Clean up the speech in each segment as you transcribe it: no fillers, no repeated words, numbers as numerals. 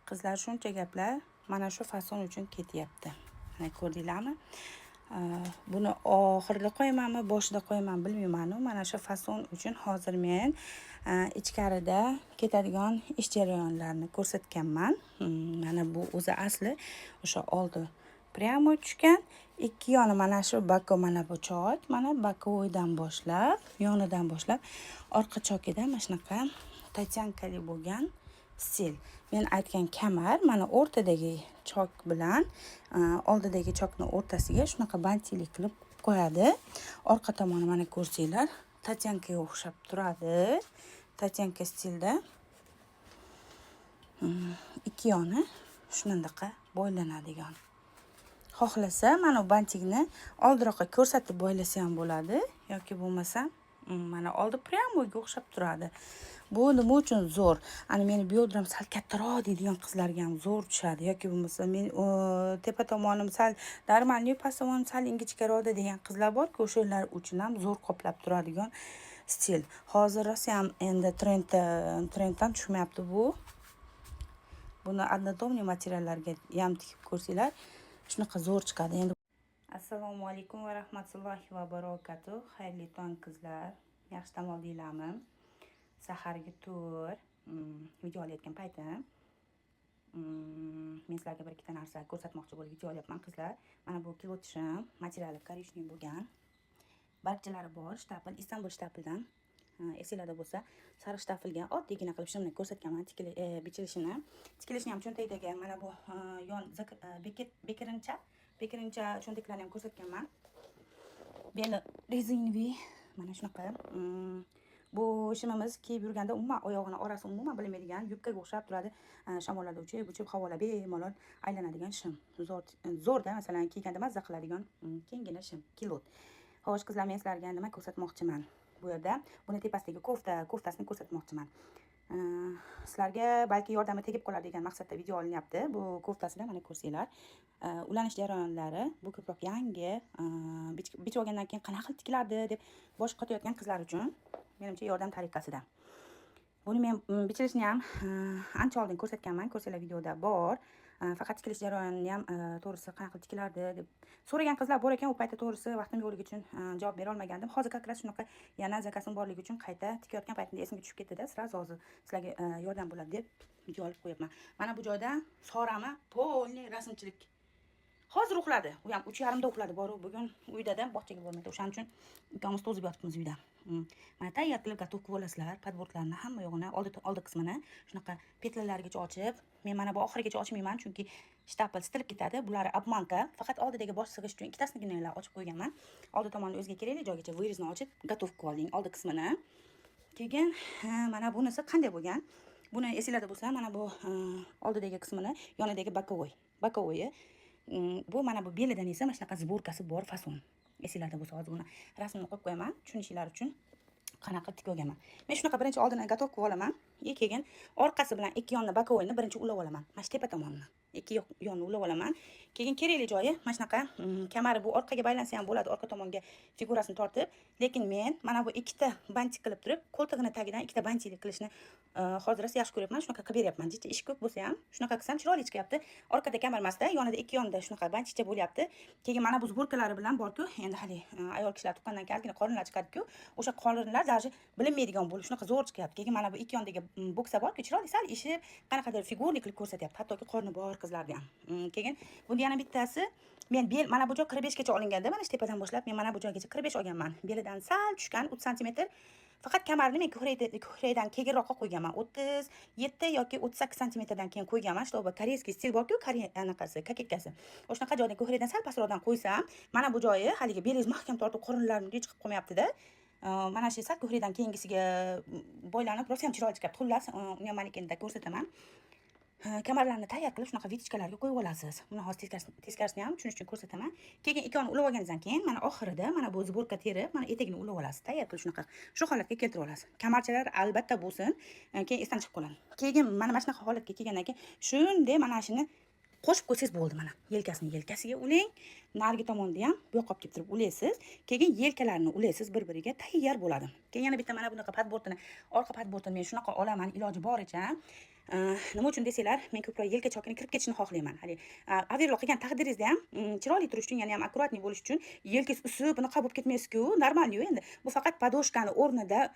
Qizlar shuncha gaplar mana shu fason uchun ketyapti. Mana ko'rdinglarmi? Buni oxirida qo'ymanmi, boshida qo'yman bilmayman. Mana shu fason uchun hozir men ichkarida ketadigan ish jarayonlarini ko'rsatganman. Mana bu o'zi asli o'sha oldi prямо tushgan. Ikki yoni mana shu bako, mana bu chok, mana bakovoydan boshlab, yonidan boshlab orqa chokida mana shunaqa tatyankali bo'lgan stil. Men aytgan kamar mana o'rtadagi chok bilan oldidagi chokning o'rtasiga shunaqa bantili qilib qo'yadi. Orqa tomoni mana ko'rsanglar, tatyankaga o'xshab turadi. Tatyanka stilda ikki yoni shunaqa bo'ylanadigan. Xohlasa mana bu bantikni oldiroqqa ko'rsatib bo'ylasa ham bo'ladi yoki bo'lmasa mana oldi pryamoga o'xshab turadi. Bu nima uchun zo'r? Ana meni biodram sal kattaroq deydigan qizlarga ham zo'r tushadi yoki bo'lmasa men tepa tomonim sal normalniy, past tomonim sal ingichkaroq degan qizlar bor-ku, o'shalar uchun ham zo'r qoplab turadigan stil. Hozir rosa ham endi trenddan tushmayapti bu. Buni однотонный materiallarga ham tikib ko'rsanglar, shunaqa zo'r chiqadi. Endi assalomu alaykum va rahmatullohi va barakatuh. Xayrli tong qizlar. Yaxshi dam oldinglarmi? Saharga tur video olayotgan paytim men sizlarga bir ikkita narsa ko'rsatmoqchi bo'lib video olyapman qizlar. Mana bu kilot tishim, materiali korishniy bo'lgan. Barchalari bor, shtapl, Istanbul shtapldan. Esinglarda bo'lsa, sariq shtaplga oddiygina qilib shimni ko'rsatganman, bichilishini. Tikilishni ham cho'ntakdagi mana bu yon bekirincha cho'ntaklarni ham ko'rsatganman. Beli rezinoviy mana shunaqa. Bu shimimiz kiyib yurganda umuman oyog'ini orasi umuman bilinmaydigan, yubkaga o'xshab turadi. Shamollarda uchib havola bemalol aylanadigan shim. Zo'rda, masalan, kiyganda mazza qiladigan kengina shim, kilot. Xo'sh, qizlar, men sizlarga nima ko'rsatmoqchiman? Bu yerda buni tepasidagi koftasini ko'rsatmoqchiman. Sizlarga balki yordami tegib qolar degan maqsadda video olinyapti. Bu koftasida mana ko'rsanglar, ulanish jarayonlari bu ko'proq yangi bichib olgandan keyin qanaqa qilib tikilardi deb bosh qotayotgan qizlar uchun menimcha yordam tariqasida. Buni men bichilishni ham ancha oldin ko'rsatganman, ko'rsanglar videoda bor. Faqat tikilish jarayonini ham to'g'risi qanaqa qilib tikilardi deb so'ragan qizlar bor ekan. U paytda to'g'risi vaqtim yo'qligi uchun javob bera olmagandim. Hozir как shunaqa yana zakasim borligi uchun qayta tikayotgan paytimda esimga tushib ketdi-da, sразу hozir sizlarga yordam bo'ladi deb video olib qo'yapman. Mana bu joyda Sorama polniy rasmchilik. Hozir uxladi. U ham 3:30da uxladi. Borib bugun uyda-da, bog'chaga bormaydi. O'shaning uchun ikkamiz to'zib yotibmiz uyda. Mana tayyor qilib готов qilib olasizlar. Podbordlarni hamma yo'g'ini, oldi qismini shunaqa petlalargacha ochib, men mana bu oxirigacha ochmayman, chunki shtapl sitilib ketadi. Bular obmanka. Faqat oldidagi bosh sig'ish uchun ikkitasinigina ochib qo'yganman. Oldi tomonni o'ziga kerakli joygacha vyrezni ochib, готов qilib oling oldi qismini. Keyin mana bunisi qanday bo'lgan? Buni esinglarda bo'lsa, mana bu oldidagi qismini, yonidagi bakovoyi. Bu mana bu belidan esa mana shunaqa zborkasi bor fason. Esinglarda bo'lsa, hozir buni rasmini qo'yib qo'yaman, tushunishinglar uchun qanaqa tikib olganman. Men shunaqa birinchi oldin готов qilib olaman. Keyin orqasi bilan ikki yonni bakovoyni birinchi ulab olaman. Mana shu tepa tomonini. Ikki yonni ulab olaman. Keyin kerakli joyi mana shunaqa kamari bu orqaga baylansa ham bo'ladi, orqa tomonga figurasini tortib, lekin men mana bu ikkita bantik qilib turib, qo'ltig'ini tagidan ikkita bantiklik qilishni hozir rosa yaxshi ko'ryapman. Shunaqa qilib beryapman. Jicha ish ko'p bo'lsa ham shunaqa qilsam chiroyli chiqyapti. Orqada kamar emasda, yonida ikki yonida shunaqa bantikcha bo'lyapti. Keyin mana bu zborkalari bilan bor-ku, endi hali ayol kishilar tuqqandan keyin ozgina qorinlar chiqadi-ku, o'sha qorinlar даже bilinmaydigan bo'lib shunaqa zo'r chiqyapti. Keyin mana bu ikki yondagi boksa bor-ku, chiroyli sal ishib, qanaqadir figurnik qilib ko'rsatyapti. Hattoki qorni bor qizlarda ham. Keyin bunda yana bittasi men bel mana bu joy 45 gacha olinganda, mana shu tepadan boshlab men mana bu joygacha 45 olganman. Belidan sal tushgan 3 sm. Faqat kamarni men ko'kraydan kegirroqqa qo'yganman. 37 yoki 38 sm-dan keyin qo'yganman. Shtoba koreyskiy stil bor-ku, Koreya anaqasi, kaketkasi. O'shanaqa joydan ko'kraydan sal pastroqdan qo'ysam, mana bu joyi haligi belingiz mahkam tortib, qorinlarim chiqib qolmayapti-da. Mana shu sal ko'kraydan keyingisiga bo'ylanib, rosa ham chiroyli chiqyapti. Xullas, uni ham manekenda ko'rsataman. Kamarlarni tayyor qilib shunaqa vitichkalarga qo'yib olasiz. Buni hozir teskarisini ham tushunish uchun ko'rsataman. Keyin ikkoni ulab olganingizdan keyin mana oxirida mana bu zborka terib, mana etagini ulab olasiz. Tayyor qilib shunaqa shu holatga keltirib olasiz. Kamarchalar albatta bo'lsin, keyin esdan chiqib qoladi. Keyin mana shunaqa holatga kelgandan keyin shunday mana shuni qo'shib qo'ysangiz bo'ldi. Mana yelkasiga ulang, narigi tomonda ham bu yoqqa olib kelib turib ulaysiz. Keyin yelkalarini ulaysiz bir-biriga, tayyor bo'ladi. Keyin yana bitta mana bunaqa padbordini, orqa padbordini men shunaqa olaman, iloji boricha. Nima uchun desanglar, men ko'proq yelka chokini kirib ketishini xohlayman. Hali averloq qilgan taqdiringizda ham chiroyli turish uchun, ya'ni ham akkuratniy bo'lish uchun yelkangiz o'sib, bunaqa bo'lib ketmaysiz-ku, normal-yu endi. Bu faqat podoshkani o'rnida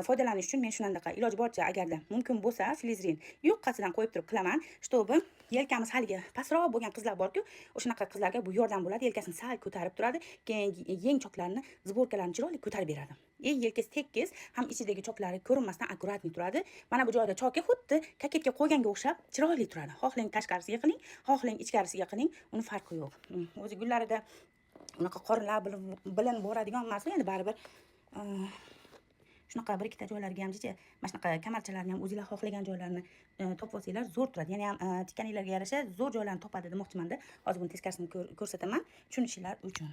foydalanish uchun men shunaqa iloji boricha agarda mumkin bo'lsa flizrin yoqqasidan qo'yib turib qilaman, чтобы yelkamiz haligi pastroq bo'lgan qizlar borku, o'shanaqa qizlarga bu yordam bo'ladi, yelkasini sal ko'tarib turadi, keyin yeng choklarni, zborkalarini chiroyli ko'tarib beradi. Yelkangiz tekis, ham ichidagi choklari ko'rinmasdan akkuratniy turadi. Mana bu joyda choki xuddi kaketga qo'yganga o'xshab chiroyli turadi. Xohlang tashqarisiga qiling, xohlang ichkarisiga qiling, uni farqi yo'q. O'zi gullarida unaqa qorinlar bilinib boradigan emas, endi baribir shunaqa bir ikkita joylariga ham jicha mana shunaqa kamarchalarni ham o'zinglar xohlagan joylarini topib olsanglar zo'r turadi. Ya'ni ham tikkaninglarga yarasha zo'r joylarni topadi demoqchiman-da. Hozir buni teskarisini ko'rsataman, tushunishinglar uchun.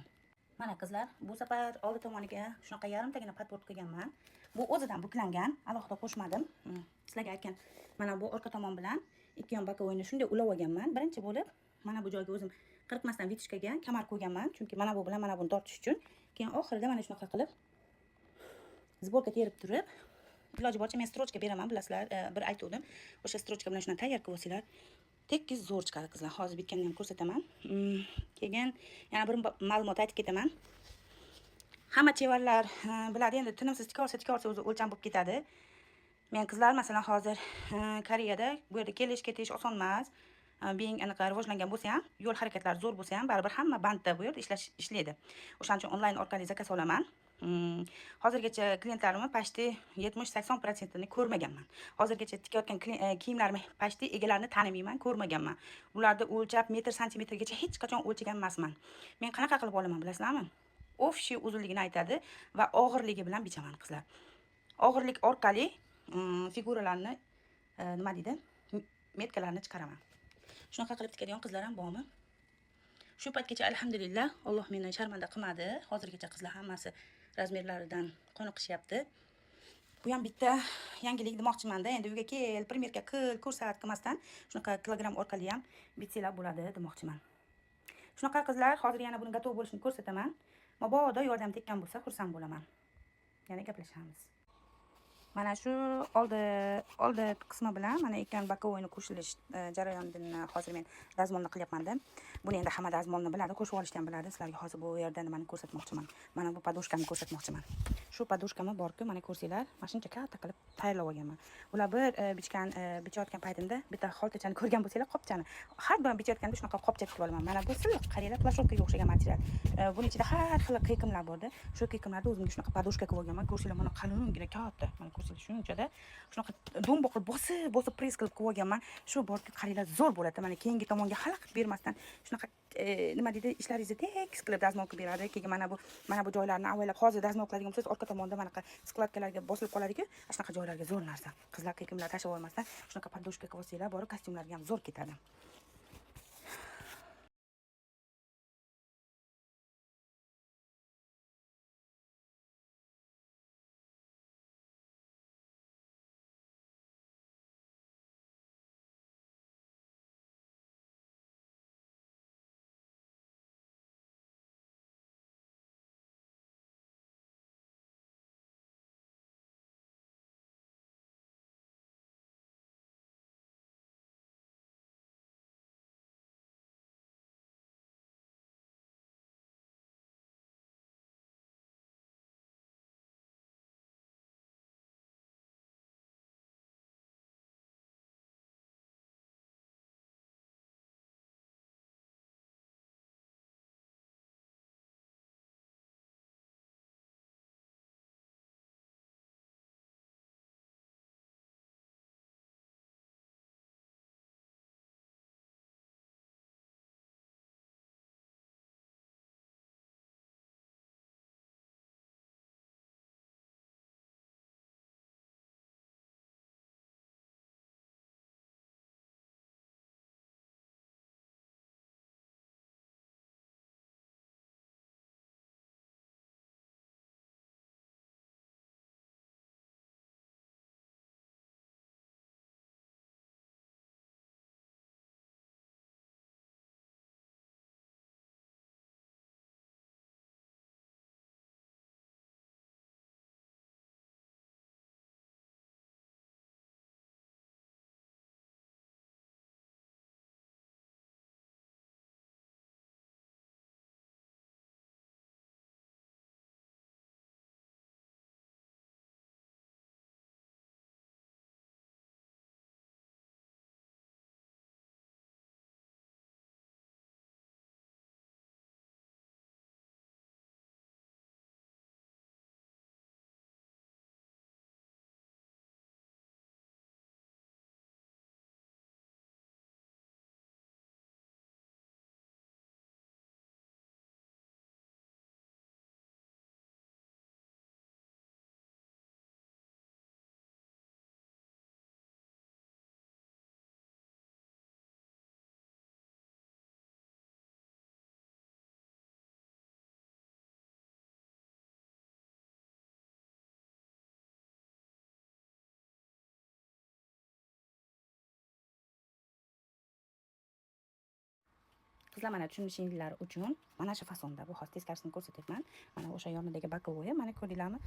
Mana qizlar, bu safar oldi tomoniga shunaqa yarimtagina podbord qilganman. Bu o'zidan buklangan, alohida qo'shmadim. Sizlarga aytgan, mana bu orqa tomon bilan ikki yon bokovoyni shunday ulab olganman. Birinchi bo'lib mana bu joyga o'zim qirqmasdan vitishkaga kamar qo'yganman, chunki mana bu bilan mana buni tortish uchun. Keyin oxirida mana shunaqa qilib zborka terib turib, iloji boricha men strochka beraman, bilasizlar, bir aytuvdim. O'sha strochka bilan shuni tayyor qilib olsanglar, tekis zo'r chiqadi qizlar. Hozir bitganini ham ko'rsataman. Keyin yana bir ma'lumot aytib ketaman. Hamma chevarlar biladi, endi tinimsiz tika olsa o'zi o'lcham bo'lib ketadi. Men qizlar masalan hozir Koreyada bu yerda kelish ketish oson emas. Beng anaqa rivojlangan bo'lsa ham, yo'l harakatlari zo'r bo'lsa ham, baribir hamma bandda bu yerda ishlaydi. O'shaning uchun onlayn orqali zakaz olaman. Hozirgacha klientlarimni почти 70-80% ni ko'rmaganman. Hozirgacha tikayotgan kiyimlarimni почти egalarini tanimayman, ko'rmaganman. Ularni o'lchab metr santimetrgacha hech qachon o'lchagan emasman. Men qanaqa qilib olaman bilasizlarmi? Ofshi uzunligini aytadi va og'irligi bilan bichaman qizlar. Og'irlik orqali figuralarni nima deydi? Metkalarni chiqaraman. Shunaqa qilib tikadigan qizlar ham bormi? Shu paytgacha alhamdulillah, Alloh meni sharmanda qilmadi. Hozirgacha qizlar hammasi razmerlaridan qoniqishyapti. Bu ham bitta yangilik demoqchiman-da. Endi uyga kel, primerka qil, ko'rsat qilmasdan shunaqa kilogram orqali ham bitsanglar bo'ladi demoqchiman. Shunaqa qizlar, hozir yana buni gatov bo'lishini ko'rsataman. Mabodo yordam tekkan bo'lsa, xursand bo'laman. Yana gaplashamiz. Mana shu oldi qismi bilan mana ekran bokovoyni qo'shilish jarayonidan hozir men dazmolni qilyapman-da. Buni endi hamma dazmolni biladi, qo'shib olishni ham biladi. Sizlarga hozir bu yerda nimani ko'rsatmoqchiman. Mana bu podoshkani ko'rsatmoqchiman. Shu podoshkami bor-ku, mana ko'rsanglar, mana shuncha katta qilib tayyorlab olganman. Ular bir bichayotgan paytimda bitta xoltachani ko'rgan bo'lsanglar, qopchani. Har doim bichayotganda shunaqa qopcha tikib olaman. Mana bu silliq, qaranglar, plashovkaga o'xshagan material. Buni ichida har xil qiyiqimlar bor-da. Shu qiyiqimlarda o'zimga shunaqa podoshka qilib olganman. Ko'rsanglar, mana qalingina katta. Mana ko'rsanglar shunchada shunaqa do'mboq qilib bosib press qilib olganman. Shu borki qaranglar zo'r bo'ladi. Mana keyingi tomonga xalaqit bermasdan shunaqa nima deydi, ishlaringizni tekis qilib dazmol qilib beradi. Keyin mana bu joylarni avvallab hozir dazmol qiladigan bo'lsangiz, orqa tomonda mana skladkalarga bosilib qoladi-ku, shunaqa joylarga zo'r narsa. Qizlar qiyiqimlar tashlab olmasdan shunaqa podoshka qilib olsanglar, borib kostyumlarga ham zo'r ketadi. qizlar, mana tushunishingiz uchun mana shu fasonda, bu hozir teskarisini ko'rsatyapman. Mana o'sha yonidagi bokovoyi, mana ko'rdinglarmi?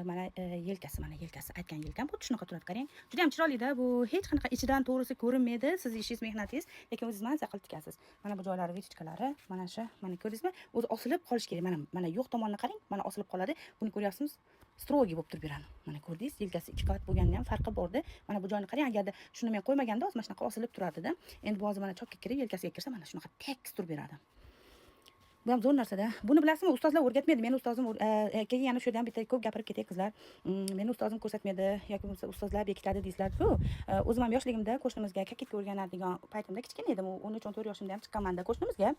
Mana yelkasi, mana yelkasi, aytgan yelkam xuddi shunaqa turadi, qarang. Juda ham chiroyli-da. Bu hech qanaqa ichidan to'g'risi ko'rinmaydi. Siz ishingiz, mehnatingiz, lekin o'zingiz maza qilib tikasiz. Mana bu joylari vechkalari, mana shu, mana ko'rdingizmi? O'zi osilib qolish kerak. Mana yo'q tomonini qarang, mana osilib qoladi. Buni ko'ryapsizmi? Strogi bo'lib turib beradi. Mana ko'rdingiz, yelkasi 2 qavat bo'lganida ham farqi bordi. Mana bu joyini qarang, agarda shuni men qo'ymaganda, o'zi mana shunaqa osilib turadi-da. Endi bu hozir mana chokka kirib, yelkasiga kirsa, mana shunaqa tekis turib beradi. Bu ham zo'r narsa-da. Buni bilasizmi, ustozlar o'rgatmaydi. Meni ustozim keyin yana shu yerda ham bitta ko'p gapirib ketay qizlar. Meni ustozim ko'rsatmaydi yoki bo'lmasa ustozlar bekitadi deysizlar-ku. O'zim ham yoshligimda qo'shnimizga kakitga o'rganadigan paytimda kichkina edim. 13-14 yoshimda ham chiqqanman-da qo'shnimizga.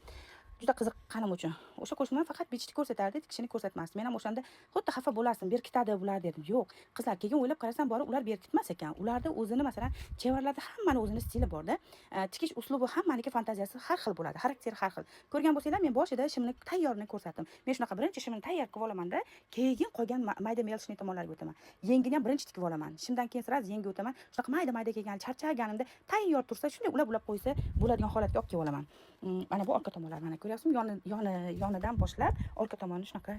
Juda qiziqqanim uchun. O'sha qo'shnim faqat bichishni ko'rsatardi, tikishini ko'rsatmasdi. Men ham o'shanda xuddi xafa bo'lardim, berkitadi bular dedim. Yo'q, qizlar, keyin o'ylab qarasam, borib ular berkitmas ekan. Ularda o'zini, masalan, chevarlarda hammani o'zini stili bor-da. Tikish uslubi hammaniki fantaziyasi har xil bo'ladi, xarakteri har xil. Ko'rgan bo'lsanglar, men boshida shimni tayyorini ko'rsatdim. Men shunaqa birinchi shimni tayyor qilib olaman-da, keyin qolgan mayda melshni tomonlarga o'taman. Yengini ham birinchi tikib olaman. Shimdan keyin sira yengi o'taman. Shunaqa mayda kelgan, charchaganimda tayyor tursa, shunday ulab qo'ysa, bo'ladigan holatga olib kelib olaman. Mana bu orqa tomonlar, mana ko'ryapsizmi? Yonidan boshlab orqa tomoni shunaqa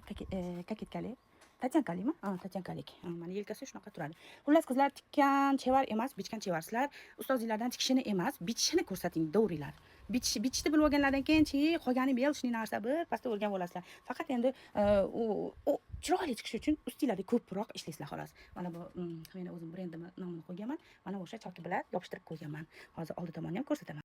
kaketkali. Tatyankalimi? Tatyankalik. Mana yelkasi shunaqa turadi. Xullas qizlar, tikkan chevar emas, bichgan chevarsizlar. Ustozinglardan tikishini emas, bichishini ko'rsating, do'ringlar. Bichishni bilib olganlardan keyin qolgani belshni narsa bir pasda o'rganib olasizlar. Faqat endi u chiroyli chiqish uchun ustinglarda ko'proq ishlaysizlar xolos. Mana bu men o'zim brendimni nomini qo'yganman. Mana o'sha choki bilan yopishtirib qo'yganman. Hozir oldi tomonni ham ko'rsataman.